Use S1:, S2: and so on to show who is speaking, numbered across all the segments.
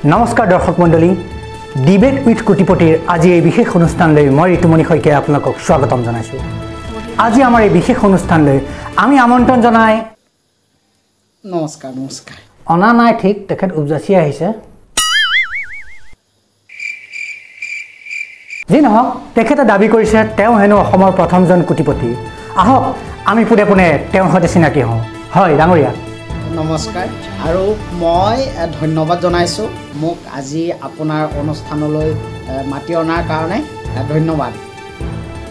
S1: নমস্কাৰ দৰ্শক মণ্ডলী ডিবেট উইথ কোটিপতিৰ আজি এই বিশেষ অনুষ্ঠানলৈ মই ঋতুমণি শইকীয়াই আপোনালোকক স্বাগতম জনাইছোঁ। আজি আমাৰ এই বিশেষ অনুষ্ঠানলৈ আমি আমন্ত্ৰণ জনাই
S2: নমস্কাৰ
S1: অনা নাই ঠিক তেখেত উপজাচি আহিছে। যি নহওক তেখেতে দাবী কৰিছে তেওঁ হেনো অসমৰ প্ৰথমজন কোটিপতি। আহক আমি পোনে পোনে তেওঁৰ সৈতে চিনাকি হওঁ। হয় ডাঙৰীয়া
S2: নমস্কাৰ আৰু মই ধন্যবাদ জনাইছোঁ মোক আজি আপোনাৰ অনুষ্ঠানলৈ মাতি অনাৰ কাৰণে ধন্যবাদ।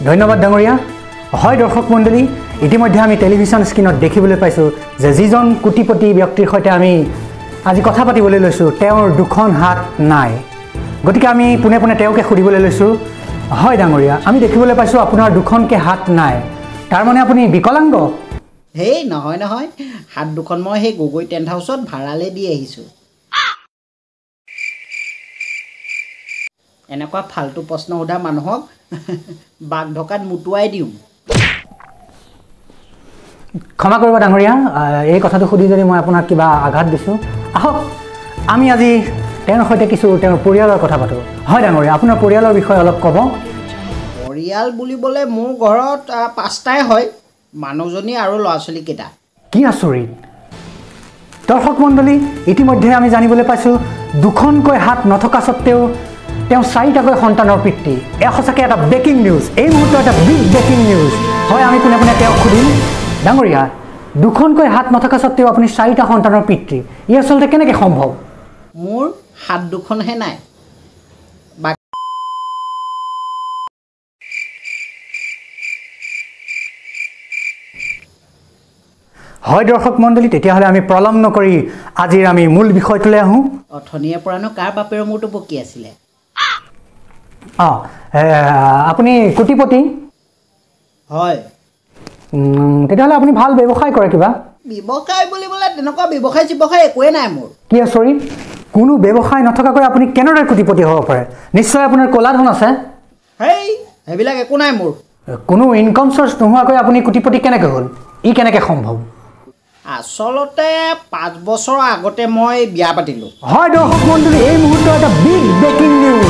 S1: ধন্যবাদ ডাঙৰীয়া। হয় দৰ্শক মণ্ডলী ইতিমধ্যে আমি টেলিভিশ্যন স্ক্ৰীণত দেখিবলৈ পাইছোঁ যে যিজন কোটিপতি ব্যক্তিৰ সৈতে আমি আজি কথা পাতিবলৈ লৈছোঁ তেওঁৰ দুখন হাত নাই। গতিকে আমি পোনে পোনে তেওঁকে সুধিবলৈ লৈছোঁ। হয় ডাঙৰীয়া আমি দেখিবলৈ পাইছোঁ আপোনাৰ দুখনকৈ হাত নাই, তাৰমানে আপুনি বিকলাংগ?
S2: হেই নহয় নহয়, হাত দুখন মই সেই গগৈ টেণ্ট হাউচত ভাড়ালৈ দি আহিছোঁ। এনেকুৱা ফাল্টু প্ৰশ্ন সোধা মানুহক বাঘ ঢকাত মুটুৱাই দিওঁ।
S1: ক্ষমা কৰিব ডাঙৰীয়া, এই কথাটো সুধি যদি মই আপোনাক কিবা আঘাত দিছোঁ। আহক আমি আজি তেওঁৰ সৈতে কিছু তেওঁৰ পৰিয়ালৰ কথা পাতোঁ। হয় ডাঙৰীয়া আপোনাৰ পৰিয়ালৰ বিষয়ে অলপ ক'ব।
S2: পৰিয়াল বুলিবলৈ মোৰ ঘৰত 5টাই হয়, মানুহজনী আৰু ল'ৰা ছোৱালীকেইটা।
S1: কি আচৰিত দৰ্শক মণ্ডলী, ইতিমধ্যে আমি জানিবলৈ পাইছোঁ দুখনকৈ হাত নথকা স্বত্তেও তেওঁ 4টাকৈ সন্তানৰ পিতৃ। এয়া সঁচাকৈ এটা ব্ৰেকিং নিউজ, এই মুহূৰ্তত এটা বিগ ব্ৰেকিং নিউজ। হয় আমি কোনে কোনে তেওঁক সুধিম। ডাঙৰীয়া দুখনকৈ হাত নথকা স্বত্তেও আপুনি 4টা সন্তানৰ পিতৃ, ই আচলতে কেনেকৈ সম্ভৱ?
S2: মোৰ হাত দুখনহে নাই।
S1: হয় দৰ্শক মণ্ডলী তেতিয়াহ'লে আমি প্ৰলম নকৰি আজিৰ আমি মূল বিষয়টোলৈ আহোঁ।
S2: অথনিয়ে পৰানো কাৰ বাপেৰ মূৰটো বকি আছিলে?
S1: আপুনি কোটিপতি?
S2: হয়।
S1: তেতিয়াহ'লে আপুনি ভাল ব্যৱসায় কৰে কিবা?
S2: ব্যৱসায় বুলিবলৈ তেনেকুৱা ব্যৱসায় একোৱেই নাই মোৰ।
S1: কি আচৰিত, কোনো ব্যৱসায় নথকাকৈ আপুনি কেনেদৰে কোটিপতি হ'ব পাৰে? নিশ্চয় আপোনাৰ ক'লা ধন আছে।
S2: সেইবিলাক একো নাই মোৰ।
S1: কোনো ইনকাম চ'ৰ্চ নোহোৱাকৈ আপুনি কোটিপতি কেনেকৈ হ'ল? ই কেনেকৈ সম্ভৱ?
S2: আচলতে 5 বছৰৰ আগতে মই বিয়া পাতিলোঁ।
S1: হয় দৰ্শক মণ্ডলী এই মুহূৰ্তত এটা বিগ ব্ৰেকিং নিউজ।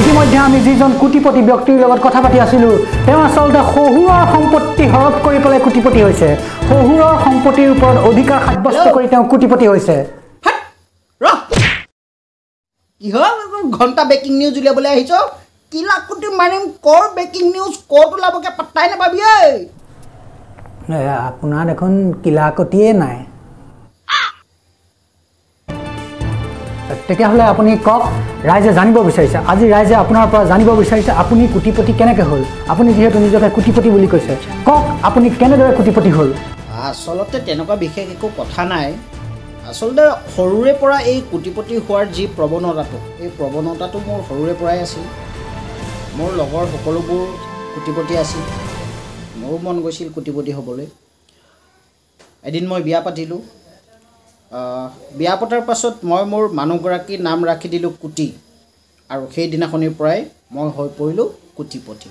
S1: ইতিমধ্যে আমি যিজন কোটিপতি ব্যক্তিৰ লগত কথা পাতি আছিলোঁ তেওঁ আচলতে শহুৰৰ সম্পত্তি হৰপ কৰি পেলাই কোটিপতি হৈছে। শহুৰৰ সম্পত্তিৰ ওপৰত অধিকাৰ সাব্যস্ত কৰি তেওঁ কোটিপতি হৈছে।
S2: কি হ'ল ঘণ্টা ব্ৰেকিং নিউজ উলিয়াবলৈ আহিছ? কি লাখ কোটি মাৰিম কৰ ব্ৰেকিং নিউজ ক'ত ওলাবকৈ পাত্তাই নাপাবি।
S1: আপোনাৰ দেখোন কিলাকতিয়ে নাই। তেতিয়াহ'লে আপুনি কওক, ৰাইজে জানিব বিচাৰিছে, আজি ৰাইজে আপোনাৰ পৰা জানিব বিচাৰিছে আপুনি কোটিপতি কেনেকৈ হ'ল। আপুনি যিহেতু নিজকে কোটিপতি বুলি কৈছে, কওক আপুনি কেনেদৰে কোটিপতি হ'ল?
S2: আচলতে তেনেকুৱা বিশেষ একো কথা নাই। আচলতে সৰুৰে পৰা এই কোটিপতি হোৱাৰ যি প্ৰৱণতাটো, এই প্ৰৱণতাটো মোৰ সৰুৰে পৰাই আছিল। মোৰ লগৰ সকলোবোৰ কোটিপতি আছিল, মোৰো মন গৈছিল কোটিপতি হ'বলৈ। এদিন মই বিয়া পাতিলোঁ। বিয়া পতাৰ পাছত মই মোৰ মানুহগৰাকীৰ নাম ৰাখি দিলোঁ কোটি, আৰু সেইদিনাখনিৰ পৰাই মই হৈ পৰিলোঁ কোটিপতি।